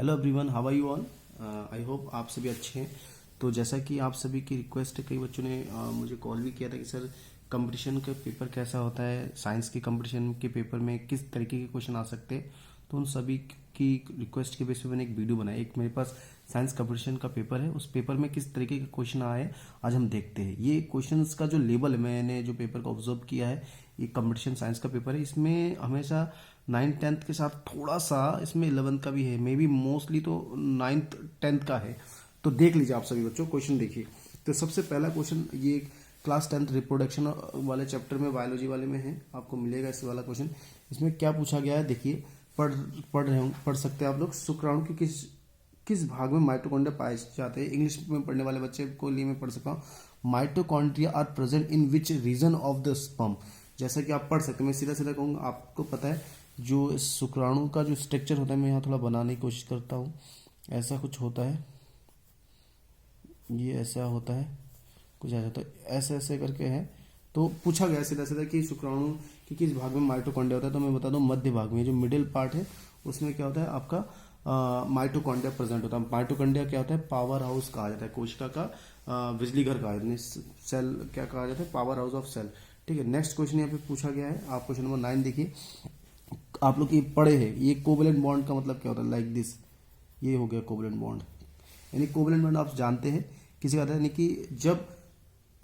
Hello everyone, how are you all. I hope आप सभी अच्छे हैं। तो जैसा कि आप सभी की रिक्वेस्ट है, कई बच्चों ने मुझे कॉल भी किया था कि सर कंपटीशन का पेपर कैसा होता है, साइंस के कंपटीशन के पेपर में किस तरीके के क्वेश्चन आ सकते हैं। तो उन सभी की रिक्वेस्ट के बेस पे मैंने एक वीडियो बनाया। एक मेरे पास साइंस कंपटीशन का पेपर है, उस पेपर में किस तरीके के क्वेश्चन आए आज हम देखते हैं। ये क्वेश्चंस का जो लेवल है, मैंने जो पेपर को ऑब्जर्व किया है, ये कंपटीशन साइंस का पेपर है। इसमें हमेशा 9th-10th के साथ थोड़ा सा इसमें 11th का भी है, मे बी मोस्टली तो 9th-10th का है। तो देख लीजिए आप सभी बच्चों, क्वेश्चन देखिए। तो सबसे पहला क्वेश्चन ये क्लास 10th रिप्रोडक्शन वाले चैप्टर में, बायोलॉजी वाले में है, आपको मिलेगा इस वाला क्वेश्चन। इसमें क्या पूछा गया है देखिए, पढ़ सकते हैं आप लोग। शुक्राणु की किस किस भाग में माइटोकॉन्ड्रिया पाए जाते हैं। इंग्लिश में पढ़ने वाले बच्चे को लिए मैं पढ़ सकता हूँ, mitochondria are present in which region of the sperm. जैसा कि आप पढ़ सकते हैं, मैं सीधा सीधा कहूँगा, आपको पता है जो शुक्राणु का जो स्ट्रक्चर होता है, मैं यहाँ थोड़ा बनाने की कोशिश करता हूँ। ऐसा कुछ होता है, ये ऐसा होता है, कुछ ऐसा, तो ऐसे ऐसे करके है। तो पूछा गया सीधा सीधा कि शुक्राणु कि किस भाग में माइटोकॉन्ड्रिया होता है। तो मैं बता दूं मध्य भाग में, जो मिडिल पार्ट है उसमें क्या होता है आपका माइटोकॉन्ड्रिया प्रेजेंट होता है। माइटोकॉन्ड्रिया क्या होता है, पावर हाउस कहा जाता है, कोशिका का बिजली घर कहा जाता है। सेल क्या कहा जाता है, पावर हाउस ऑफ सेल। ठीक है, नेक्स्ट क्वेश्चन यहाँ पे पूछा गया है। आप क्वेश्चन नंबर 9 देखिए, आप लोग ये पढ़े हैं, ये कोवलेंट बॉन्ड का मतलब क्या होता है, लाइक दिस, ये हो गया कोवलेंट बॉन्ड। यानी कोवलेंट बॉन्ड आप जानते हैं किसी का, यानी कि जब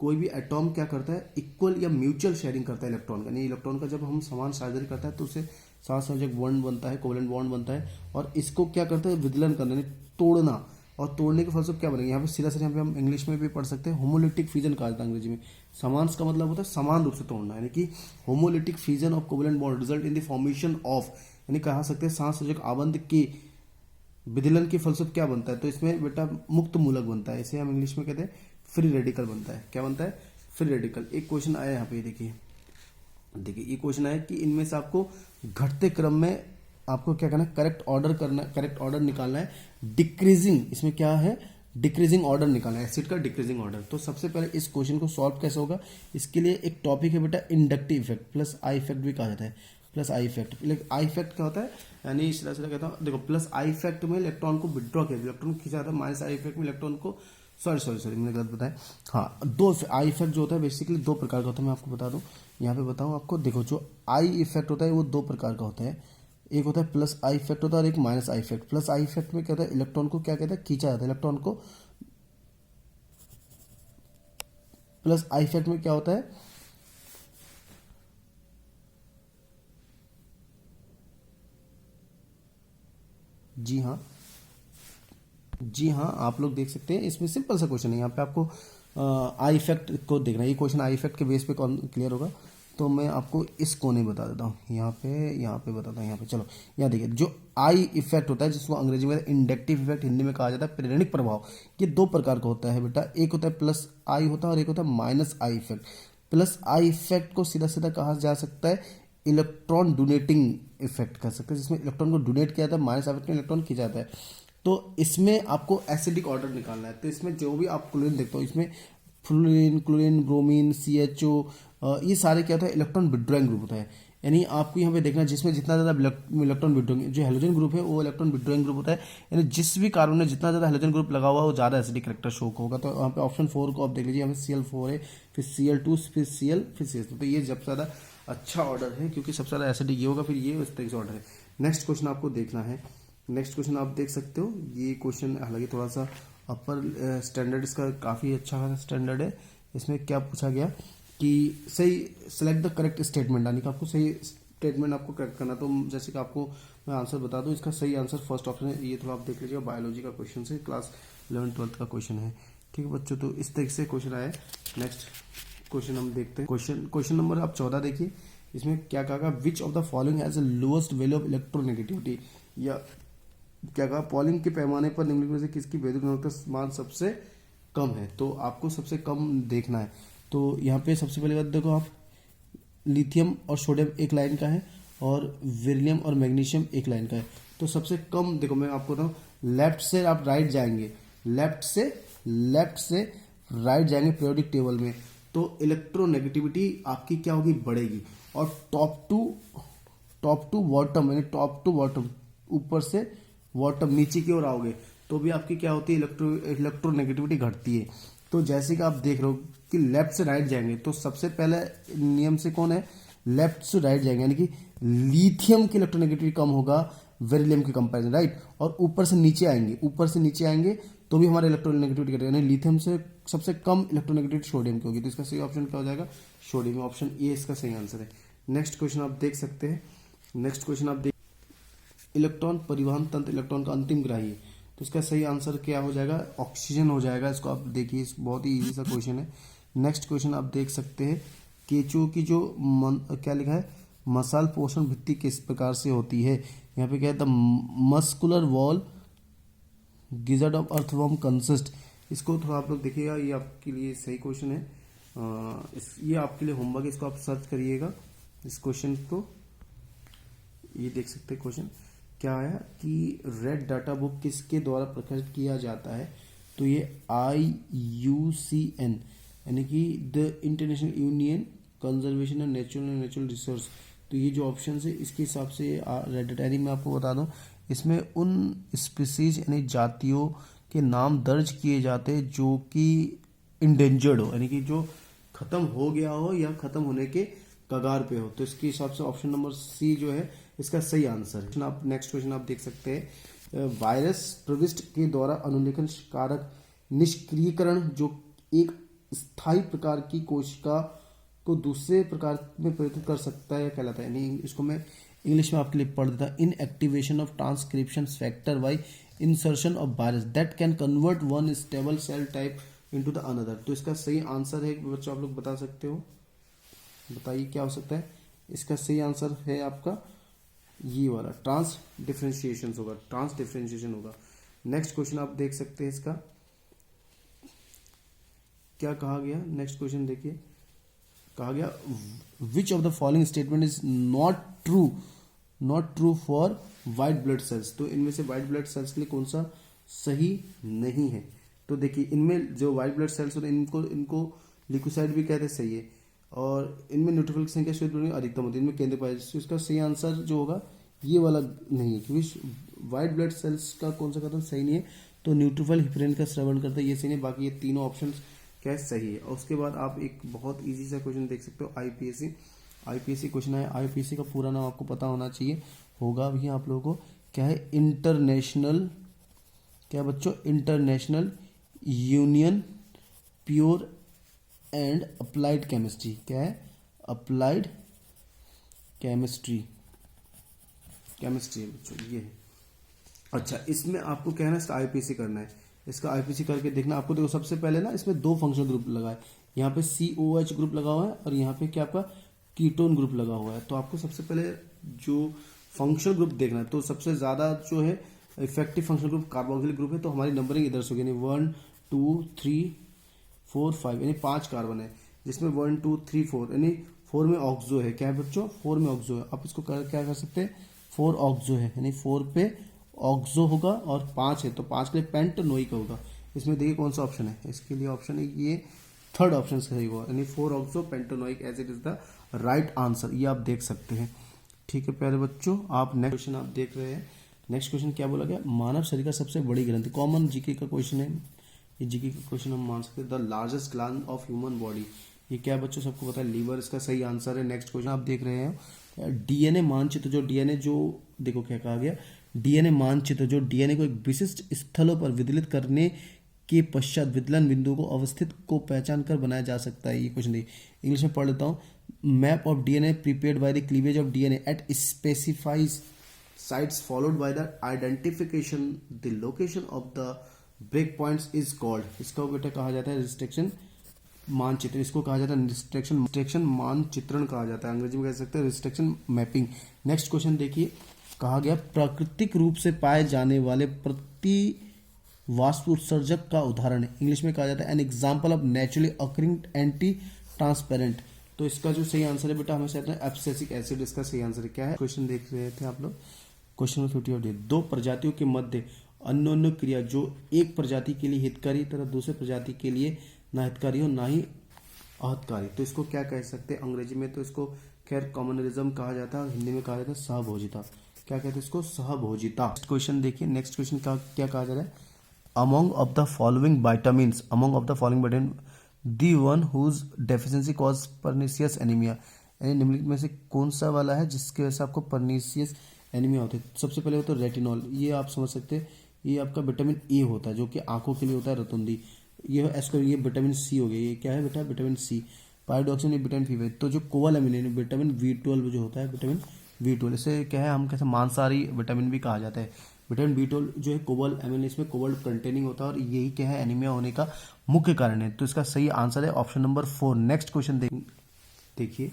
कोई भी एटॉम क्या करता है, इक्वल या म्यूचुअल शेयरिंग करता है इलेक्ट्रॉन का। यानी इलेक्ट्रॉन का जब हम समान साझेदारी करता है तो उससे साथ संयोजक बॉन्ड बनता है, कोवलेंट बॉन्ड बनता है। और इसको क्या करता है, विदलन करना, यानी तोड़ना। और तोड़ने के फलस्वरूप क्या बनेगा, यहाँ पे सीधा सीधा यहाँ पे हम इंग्लिश में भी पढ़ सकते हैं, होमोलिटिक फ्यूजन कहा जाता है अंग्रेजी में। समांस का मतलब होता है समान रूप से तोड़ना, यानी कि homolytic fusion of covalent bond result in the formation of, यानी कहा सकते हैं साथ संयोजक आबंध के विदलन के फलस्वरूप क्या बनता है। तो इसमें बेटा मुक्त मूलक बनता है, इसे हम इंग्लिश में कहते हैं फ्री रेडिकल बनता है। क्या बनता है, फ्री रेडिकल। एक क्वेश्चन आया यहाँ पे, देखिए ये क्वेश्चन आया कि इनमें से आपको घटते क्रम में आपको क्या करना है, करेक्ट ऑर्डर करना, करेक्ट ऑर्डर निकालना है। डिक्रीजिंग, इसमें क्या है, डिक्रीजिंग ऑर्डर निकालना है, एसिड का डिक्रीजिंग ऑर्डर। तो सबसे पहले इस क्वेश्चन को सॉल्व कैसे होगा, इसके लिए एक टॉपिक है बेटा inductive effect, plus I effect भी कहा जाता है। Plus I effect, I effect क्या होता है, यानी सीधा सीधा कहता हूँ, देखो प्लस आई इफेक्ट में इलेक्ट्रॉन को विड्रॉ किया, इलेक्ट्रॉन खींचा जाता है। माइनस आई इफेक्ट में इलेक्ट्रॉन को, सॉरी मैंने गलत बताया। हाँ, दो आई इफेक्ट जो होता है बेसिकली दो प्रकार का होता है। मैं आपको बता दूं, यहाँ पे बताऊं आपको, देखो जो आई इफेक्ट होता है वो दो प्रकार का होता है। एक होता है प्लस आई इफेक्ट होता है और एक minus I effect. Plus I effect में क्या होता है, इलेक्ट्रॉन को क्या कहता है, खींचा जाता है इलेक्ट्रॉन को। प्लस आई इफेक्ट में क्या होता है, जी हाँ आप लोग देख सकते हैं, इसमें सिंपल सा क्वेश्चन है। यहाँ पे आपको आई इफेक्ट को देखना है, ये क्वेश्चन आई इफेक्ट के बेस पे क्लियर होगा। तो मैं आपको इस कोने बता देता हूँ, यहाँ पे बताता हूँ। यहाँ पे चलो, यहाँ देखिए, जो आई इफेक्ट होता है जिसको अंग्रेजी में इंडक्टिव इफेक्ट, हिंदी में कहा जाता है प्रेरणिक प्रभाव, ये दो प्रकार का होता है बेटा। एक होता है प्लस आई होता है और एक होता है minus I effect. Plus I effect को सीधा सीधा कहा जा सकता है इलेक्ट्रॉन डोनेटिंग इफेक्ट कर सकते हैं, जिसमें इलेक्ट्रॉन को डोनेट किया जाता है, माइनस इफेक्ट में इलेक्ट्रॉन खींचा जाता है। तो इसमें आपको एसिडिक ऑर्डर निकालना है। तो इसमें जो भी आप क्लोरीन देखते हो, इसमें फ्लोरीन, क्लोरीन, ब्रोमीन, CHO, ये सारे क्या होता है, इलेक्ट्रॉन विड्रॉइंग ग्रुप होता है। यानी आपको यहाँ पे देखना, जिसमें जितना ज़्यादा इलेक्ट्रॉन विड्रॉइंग, जो हेलोजन ग्रुप है वो इलेक्ट्रॉन विड्रॉइंग ग्रुप होता है। यानी जिस भी कार्बन में जितना ज़्यादा हेलोजन ग्रुप लगा हुआ है वो ज़्यादा एसिडिक करेक्टर शो होगा। तो यहाँ पे ऑप्शन 4 को आप देख लीजिए, यहाँ पे Cl4 है, फिर Cl2, फिर Cl, फिर CH2। तो ये सबसे ज़्यादा अच्छा ऑर्डर है, क्योंकि सबसे ज़्यादा एसिडिक ये होगा, फिर ये उस तरीके से ऑर्डर है। नेक्स्ट क्वेश्चन आपको देखना है, नेक्स्ट क्वेश्चन आप देख सकते हो। ये क्वेश्चन हालांकि थोड़ा सा अपर स्टैंडर्ड, इसका काफ़ी अच्छा खासा स्टैंडर्ड है। इसमें क्या पूछा गया कि सही सेलेक्ट द करेक्ट स्टेटमेंट, यानी कि आपको सही स्टेटमेंट आपको करेक्ट करना। तो जैसे कि आपको मैं आंसर बता दूं, इसका सही आंसर फर्स्ट ऑप्शन है। ये थोड़ा आप देख लीजिएगा, बायोलॉजी का क्वेश्चन है, क्लास 11th-12th का क्वेश्चन है। ठीक है बच्चों, तो इस तरीके से क्वेश्चन आया। नेक्स्ट क्वेश्चन हम देखते हैं। क्वेश्चन नंबर आप 14 देखिए, इसमें क्या कहा, which of the following has the lowest value of electronegativity, या क्या कहा, पॉलिंग के पैमाने पर निम्नलिखित में से किसकी वैद्युत गुणवत्ता मान सबसे कम है। तो आपको सबसे कम देखना है। तो यहाँ पे सबसे पहले बात देखो, आप लिथियम और सोडियम एक लाइन का है, और बेरिलियम और मैग्नीशियम एक लाइन का है। तो सबसे कम देखो, मैं आपको बताऊँ, लेफ्ट से आप राइट जाएंगे, लेफ्ट से राइट जाएंगे पीरियोडिक टेबल में, तो इलेक्ट्रोनेगेटिविटी आपकी क्या होगी, बढ़ेगी। और टॉप टू बॉटम, यानी टॉप टू बॉटम, ऊपर से बॉटम नीचे की ओर आओगे तो भी आपकी क्या होती है, इलेक्ट्रोनेगेटिविटी घटती है। तो जैसे कि आप देख रहे हो कि लेफ्ट से राइट जाएंगे तो सबसे पहले नियम से कौन है, लेफ्ट से राइट जाएंगे, यानी कि लिथियम की इलेक्ट्रोनेगेटिविटी कम होगा बेरिलियम के कंपैरिजन, राइट। और ऊपर से नीचे आएंगे तो भी हमारे इलेक्ट्रोनेगेटिविटी घटेगा, यानी लिथियम से सबसे कम इलेक्ट्रोनेगेटिविटी सोडियम की होगी। तो इसका सही ऑप्शन क्या हो जाएगा, सोडियम। ऑप्शन ए इसका सही आंसर है। नेक्स्ट क्वेश्चन आप देख सकते हैं। नेक्स्ट क्वेश्चन आप देख, इलेक्ट्रॉन परिवहन तंत्र इलेक्ट्रॉन का अंतिम ग्राही है, तो इसका सही आंसर क्या हो जाएगा, ऑक्सीजन हो जाएगा। इसको आप देखिए, बहुत ही इजी सा क्वेश्चन है। नेक्स्ट क्वेश्चन आप देख सकते हैं, केचुओं की जो क्या लिखा है, मसाल पोषण भित्ति किस प्रकार से होती है। यहाँ पे क्या है, the muscular wall gizzard of earthworm consist. इसको थोड़ा आप लोग देखिएगा, ये आपके लिए सही क्वेश्चन है। ये आपके लिए होमवर्क है, इसको आप सर्च करिएगा इस क्वेश्चन को। ये देख सकते हैं क्वेश्चन क्या है कि रेड डाटा बुक किसके द्वारा प्रकाशित किया जाता है, तो ये IUCN यानी कि the international union conservation and natural resource. तो ये जो ऑप्शन है इसके हिसाब से रेड डाटा, यानी मैं आपको बता दूं, इसमें उन स्पीसीज यानी जातियों के नाम दर्ज किए जाते हैं जो कि इंडेंजर्ड हो, यानी कि जो खत्म हो गया हो या खत्म होने के कगार पे हो। तो इसके हिसाब से ऑप्शन नंबर सी जो है इसका सही आंसर है। आप नेक्स्ट क्वेश्चन आप देख सकते हैं, वायरस प्रविष्ट के द्वारा अनुलेखन कारक निष्क्रियकरण जो एक स्थायी प्रकार की कोशिका को दूसरे प्रकार में परिवर्तित कर सकता है या कहलाता है, यानी इसको मैं इंग्लिश में आपके लिए पढ़ देता, in activation of transcription factor by insertion of virus that can convert one stable cell type into the another. तो इसका सही आंसर है बच्चों, आप लोग बता सकते हो, बताइए क्या हो सकता है। इसका सही आंसर है आपका ये वाला ट्रांस डिफरेंशिएशन होगा। नेक्स्ट क्वेश्चन आप देख सकते हैं, इसका क्या कहा गया। नेक्स्ट क्वेश्चन देखिए, कहा गया which of the following statement is not true for white blood cells. तो इनमें से व्हाइट ब्लड सेल्स के लिए कौन सा सही नहीं है। तो देखिए, इनमें जो व्हाइट ब्लड सेल्स होते हैं इनको लिकोसाइट भी कहते हैं, सही है। और इनमें न्यूट्रोफिल की संख्या श्वेत में अधिकतम होती है, इनमें केंद्र पाया। तो इसका सही आंसर जो होगा ये वाला नहीं है, क्योंकि व्हाइट ब्लड सेल्स का कौन सा कदम सही नहीं है। तो न्यूट्रोफिल हिप्रेन का श्रवण करता है, ये सही नहीं। बाकी ये तीनों ऑप्शन क्या है, सही है। और उसके बाद आप एक बहुत इजी सा क्वेश्चन देख सकते हो, आईपीएससी क्वेश्चन है। आईपीएससी का पूरा नाम आपको पता होना चाहिए, होगा भी आप लोगों को। क्या है, इंटरनेशनल, क्या बच्चों, international union pure and applied chemistry. क्या है, अप्लाइड केमिस्ट्री है बच्चों, ये है। अच्छा, इसमें आपको क्या है ना, इसका आईपीसी करना है। इसका आईपीसी करके देखना आपको। देखो, सबसे पहले ना इसमें दो फंक्शनल ग्रुप लगा है, यहाँ पे COH ग्रुप लगा हुआ है और यहाँ पे क्या आपका कीटोन ग्रुप लगा हुआ है। तो आपको सबसे पहले जो फंक्शनल ग्रुप देखना है, तो सबसे ज्यादा जो है effective functional group carboxylic group है। तो हमारी नंबरिंग इधर से होगी, यानी 1 2 3 4 5, यानी 5 कार्बन है, जिसमें 1 2 3 4, यानी 4 में ऑक्सो है। क्या है बच्चों, 4 में ऑक्सो है। आप इसको क्या कर सकते हैं, 4 ऑक्सो है, यानी 4 पे ऑक्सो होगा और 5 है तो 5 के लिए पेंटनोइक होगा। इसमें देखिए कौन सा ऑप्शन है, इसके लिए ऑप्शन है ये थर्ड ऑप्शन सही होगा, यानी 4 oxo pentanoic as it is the right answer. ये आप देख सकते हैं। ठीक है प्यारे बच्चों, आप नेक्स्ट क्वेश्चन आप देख रहे हैं। नेक्स्ट क्वेश्चन क्या बोला गया, मानव शरीर का सबसे बड़ी ग्रंथि। कॉमन जीके का क्वेश्चन है, ये जीके का क्वेश्चन हम मान सकते हैं। The largest gland of human body, ये क्या बच्चों सबको पता है, लीवर। इसका सही आंसर है। नेक्स्ट क्वेश्चन आप देख रहे हैं, डीएनए मानचित्र। जो डीएनए जो देखो क्या कहा गया, डीएनए मानचित्र जो डीएनए को एक विशिष्ट स्थलों पर विदलित करने के पश्चात विदलन बिंदुओं को अवस्थित को पहचान कर बनाया जा सकता है। ये क्वेश्चन देखिए, इंग्लिश में पढ़ लेता हूँ। Map of DNA prepared by the cleavage of DNA at specifies sites followed by the identification the location of the break points is called। इसका बेटा कहा जाता है रिस्ट्रिक्शन मानचित्र। इसको कहा जाता है रिस्ट्रिक्शन मानचित्रण कहा जाता है, अंग्रेजी में कह सकते हैं रिस्ट्रिक्शन मैपिंग। नेक्स्ट क्वेश्चन देखिए, कहा गया प्राकृतिक रूप से पाए जाने वाले प्रति वास्तु उत्सर्जक का उदाहरण है। इंग्लिश में कहा जाता है an example of naturally occurring anti transparent. तो इसका जो सही आंसर है बेटा हमेशा एब्सिसिक एसिड, इसका सही आंसर है। क्या है, क्वेश्चन देख रहे थे आप लोग, क्वेश्चन नंबर 50 ऑफ डे। दो प्रजातियों के मध्य अन्योन्य क्रिया जो एक प्रजाति के लिए हितकारी तथा दूसरे प्रजाति के लिए ना हितकारी हो ना ही अहितकारी, तो इसको क्या कह सकते हैं अंग्रेजी में, तो इसको खैर कॉमनलिज्म कहा जाता है, हिंदी में कहा जाता है सहभोजिता। क्या कहते हैं इसको, सहभोजिता। नेक्स्ट क्वेश्चन देखिए, नेक्स्ट क्वेश्चन का क्या कहा जा रहा है, among of the following vitamins, among of the following vitamin the one whose deficiency cause pernicious anaemia, यानी निम्नलिखित में से कौन सा वाला है जिसकी वजह से आपको पर्नीशियस एनीमिया होता है। सबसे पहले होता है रेटिनॉल, ये आप समझ सकते हैं, ये आपका विटामिन ए होता है जो कि आंखों के लिए होता है रतुंदी। ये एस्को, ये विटामिन सी हो गया, ये क्या है बेटा, विटामिन सी। पायरोडॉक्सिन ये विटामिन फी। तो जो कोवालामिन विटामिन B12 जो होता है, विटामिन B12, इसे क्या है, हम कैसे मांसाहारी विटामिन भी कहा जाता है। विटामिन B12 जो है कोबाल्ट एमिनो, इसमें कोबाल्ट कंटेनिंग होता है और यही क्या है, एनीमिया होने का मुख्य कारण है। तो इसका सही आंसर है ऑप्शन नंबर 4। नेक्स्ट क्वेश्चन देखिए,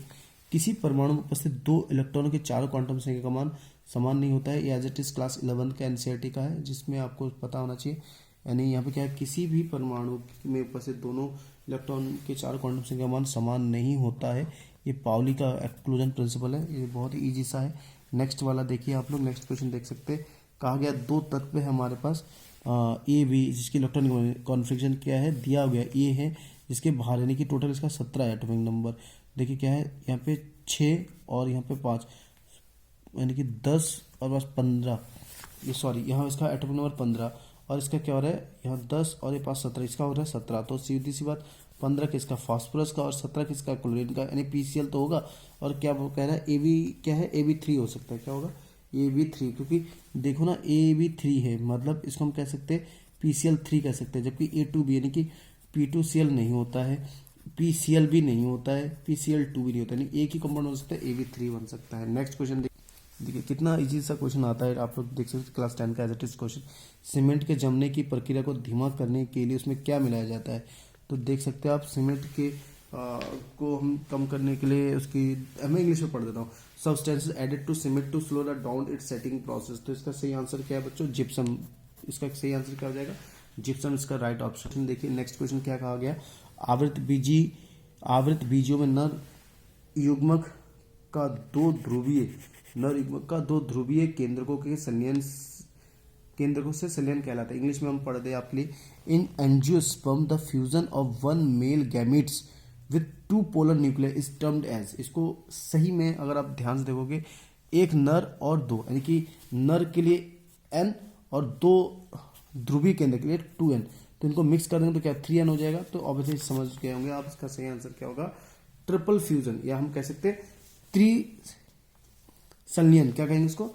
किसी परमाणु में उपस्थित 2 इलेक्ट्रॉनों के चारों क्वांटम संख्या का मान समान नहीं होता है। एज इट इज क्लास 11 का एनसीईआरटी का है, जिसमें आपको पता होना चाहिए। यानी यहाँ पे क्या है, किसी भी परमाणु में उपस्थित दोनों इलेक्ट्रॉन के चारों क्वांटम संख्या का मान समान नहीं होता है। ये पाउली का एक्सक्लूजन प्रिंसिपल है, ये बहुत ही ईजी सा है। नेक्स्ट वाला देखिए आप लोग, नेक्स्ट क्वेश्चन देख सकते हैं। कहा गया 2 तत्व है हमारे पास ए बी, जिसकी इलेक्ट्रॉनिक कॉन्फ़िगरेशन क्या है, दिया गया ए है, जिसके बाहर यानी कि टोटल इसका 17 है एटॉमिक नंबर। देखिए क्या है, यहाँ पे 6 और यहाँ पे 5, यानी कि 10 और बस 15, ये सॉरी यहाँ इसका एटॉमिक नंबर 15 और इसका क्या हो रहा है, यहाँ 10 और ये 5 17, इसका हो रहा है 17। तो सीधी सी बात, 15 किसका, फास्फोरस का, और 17 किसका, क्लोरीन का, यानी PCl तो होगा। और क्या वो कह रहा है, AB क्या है, AB3 हो सकता है, क्या होगा, AB3, क्योंकि देखो ना AB3 है, मतलब इसको हम कह सकते हैं PCl3 कह सकते हैं, जबकि A2B यानी कि P2Cl नहीं होता है, PCl भी नहीं होता है, PCl2 भी नहीं होता, यानी एक ही कंपाउंड हो सकता है, AB3 बन सकता है। नेक्स्ट क्वेश्चन देखिए, कितना इजी सा क्वेश्चन आता है, आप लोग देख सकते हैं क्लास 10 का as it is question. Cement के जमने की प्रक्रिया को धीमा करने के लिए उसमें क्या मिलाया जाता है। तो देख सकते हैं आप, सीमेंट के को हम कम करने के लिए उसकी, मैं इंग्लिश में पढ़ देता हूँ, substances added to cement to slow the down its setting process. तो इसका सही आंसर क्या है बच्चों, जिप्सम। इसका सही आंसर क्या हो जाएगा, जिप्सम, इसका राइट ऑप्शन। देखिए नेक्स्ट क्वेश्चन क्या कहा गया, आवृत बीजियों में नर युग्मक का 2 ध्रुवीय केंद्रकों से संलयन कहलाता है। इंग्लिश में हम पढ़ दे आपके लिए, in angiosperm the fusion of 1 male gametes with 2 polar nuclear is termed as. इसको सही में अगर आप ध्यान से देखोगे, एक नर और 2, यानी कि नर के लिए N और 2 ध्रुवीय केंद्र के लिए 2N, तो इनको मिक्स कर देंगे तो क्या 3N हो जाएगा। तो ऑब्वियसली समझ गए होंगे आप, इसका सही आंसर क्या होगा, ट्रिपल फ्यूजन, या हम कह सकते हैं त्रिसंलयन, क्या कहेंगे इसको,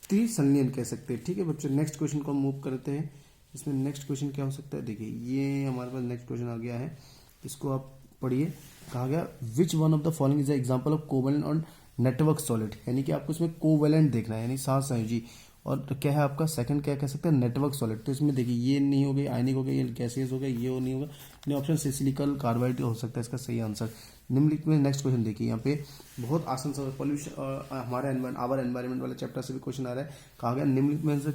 त्रिसंलयन कह सकते हैं। ठीक है बच्चों, नेक्स्ट क्वेश्चन को हम मूव करते हैं। इसमें नेक्स्ट क्वेश्चन क्या हो सकता है, देखिए ये हमारे पास नेक्स्ट क्वेश्चन आ गया है, इसको आप पढ़िए। कहा गया which one of the following is the example of covalent और नेटवर्क सॉलिड, यानी कि आपको इसमें कोवैलेंट देखना है, यानी साथ संयोजी, और क्या है आपका सेकंड क्या कह सकते हैं, नेटवर्क सॉलिड। तो इसमें देखिए ये नहीं हो गई, आयनिक हो गया, ये गैसियस हो गया, ये वो नहीं होगा, यानी ऑप्शन सी सिलिकल कार्बाइड हो सकता है इसका सही आंसर। निम्नलिखित में नेक्स्ट क्वेश्चन देखिए, यहाँ पे बहुत आसान सा पॉल्यूशन, हमारे आवर एनवायरनमेंट वाले चैप्टर से भी क्वेश्चन आ रहा है। कहा गया निम्नलिखित में से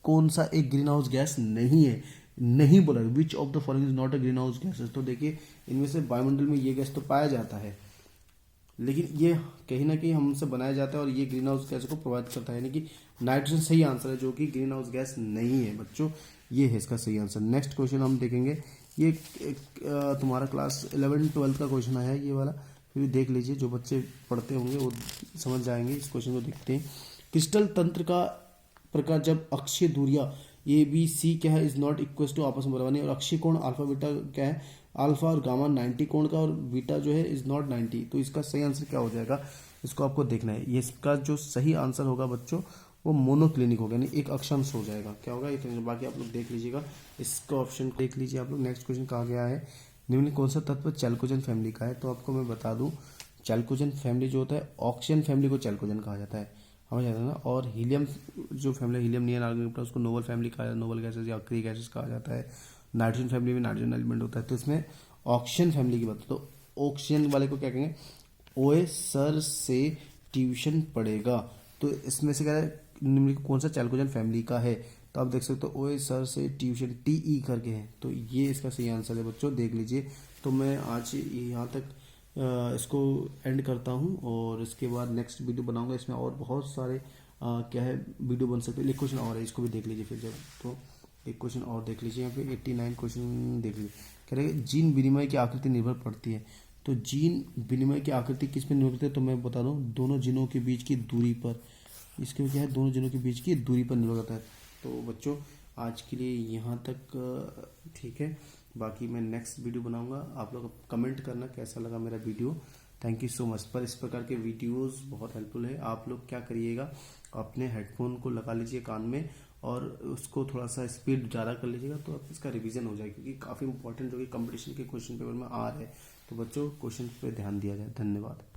कौन सा एक ग्रीन हाउस गैस नहीं है, नहीं बोला, which of the following is not a green house gases. तो देखिए इनमें से वायुमंडल में ये गैस तो पाया जाता है, लेकिन ये कहीं ना कहीं हमसे बनाया जाता है और ये ग्रीन हाउस गैस को प्रोवाइड करता है, यानी कि नाइट्रोजन सही आंसर है, जो कि ग्रीन हाउस गैस नहीं है बच्चों, ये है इसका सही आंसर। नेक्स्ट क्वेश्चन हम देखेंगे, ये तुम्हारा क्लास 11-12 का क्वेश्चन आया है ये वाला, फिर भी देख लीजिए, जो बच्चे पढ़ते होंगे वो समझ जाएंगे। इस क्वेश्चन को देखते हैं, क्रिस्टल तंत्र का प्रकार जब अक्षीय दूरियां ABC क्या है, इज नॉट इक्वल टू आपस में बराबर नहीं, और अक्षीय कोण अल्फा बीटा क्या है, अल्फा और गामा 90 कोण का, और बीटा जो है इज नॉट 90। तो इसका सही आंसर क्या हो जाएगा, इसको आपको देखना है। ये इसका जो सही आंसर होगा बच्चों, वो मोनोक्लिनिक होगा, यानी एक अक्षांश हो जाएगा। क्या होगा, एक, बाकी आप लोग देख लीजिएगा, इसका ऑप्शन देख लीजिए आप लोग। नेक्स्ट क्वेश्चन कहा गया है, निम्न कौन सा तत्व चैल्कोजेन फैमिली का है। तो आपको मैं बता दूं, चैल्कोजेन फैमिली जो होता है, ऑक्सीजन फैमिली को चैल्कोजेन कहा जाता है, समझ जाता है ना। और हीलियम जो फैमिली, हीलियम नियर ऑर्गेनिक, उसको नोबल फैमिली कहा जाता है, नोबल गैसेज या क्री गैसेज कहा जाता है। नाइट्रोजन फैमिली में नाइट्रोजन एलिमेंट होता है। तो इसमें ऑक्सीजन फैमिली की बात, तो ऑक्सीजन वाले को क्या कहेंगे, ओए सर से ट्यूशन पड़ेगा। तो इसमें से क्या है, निम्नलिखित कौन सा चैल्कोजेन फैमिली का है। तो आप देख सकते हो ओए सर से ट्यूशन TE करके है, तो ये इसका सही आंसर है बच्चों, देख लीजिए। तो मैं आज यहाँ तक इसको एंड करता हूँ, और इसके बाद नेक्स्ट वीडियो बनाऊंगा, इसमें और बहुत सारे क्या है वीडियो बन सकते हैं। एक क्वेश्चन और है, इसको भी देख लीजिए फिर जब, तो एक क्वेश्चन और देख लीजिए, यहाँ पे 89 क्वेश्चन देख लीजिए। कह रहे हैं जीन विनिमय की आकृति निर्भर पड़ती है। तो जीन विनिमय की आकृति किस पर निर्भर करती है, तो मैं बता दूं, दोनों जीनों के बीच की दूरी पर। इसके क्या है, दोनों जनों के बीच की दूरी पर निर्भर करता है। तो बच्चों आज के लिए यहाँ तक ठीक है, बाकी मैं नेक्स्ट वीडियो बनाऊंगा। आप लोग कमेंट करना कैसा लगा मेरा video. Thank you so much. पर इस प्रकार के वीडियोस बहुत हेल्पफुल है। आप लोग क्या करिएगा, अपने हेडफोन को लगा लीजिए कान में और उसको थोड़ा सा स्पीड ज़्यादा कर लीजिएगा, तो आप इसका रिवीजन हो जाए, क्योंकि काफ़ी इंपॉर्टेंट जो कि कंपटीशन के क्वेश्चन पेपर में आ रहे हैं। तो बच्चों क्वेश्चन पे ध्यान दिया जाए। धन्यवाद।